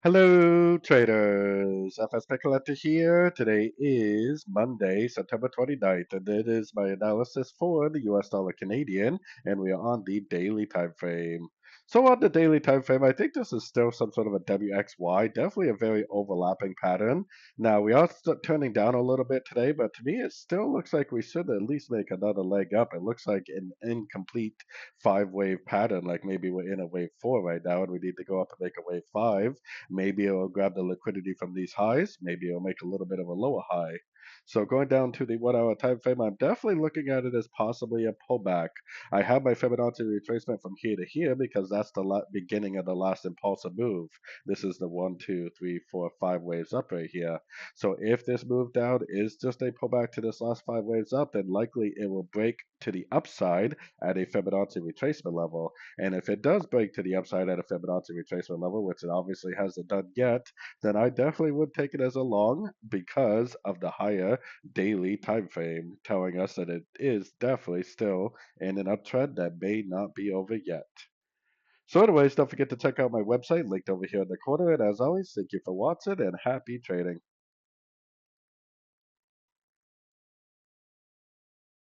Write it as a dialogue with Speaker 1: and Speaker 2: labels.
Speaker 1: Hello, traders. FX Pip Collector here. Today is Monday, September 29th, and it is my analysis for the US dollar Canadian, and we are on the daily time frame. So on the daily time frame, I think this is still some sort of a WXY, definitely a very overlapping pattern. Now, we are turning down a little bit today, but to me, it still looks like we should at least make another leg up. It looks like an incomplete five-wave pattern, like maybe we're in a wave four right now, and we need to go up and make a wave five. Maybe it'll grab the liquidity from these highs. Maybe it'll make a little bit of a lower high. So going down to the 1 hour time frame, I'm definitely looking at it as possibly a pullback. I have my Fibonacci retracement from here to here because that's the beginning of the last impulsive move. This is the 1, 2, 3, 4, 5 waves up right here. So if this move down is just a pullback to this last five waves up, then likely it will break to the upside at a Fibonacci retracement level. And if it does break to the upside at a Fibonacci retracement level, which it obviously hasn't done yet, then I definitely would take it as a long because of the higher daily time frame telling us that it is definitely still in an uptrend that may not be over yet. So anyways, don't forget to check out my website linked over here in the corner. And as always, thank you for watching and happy trading.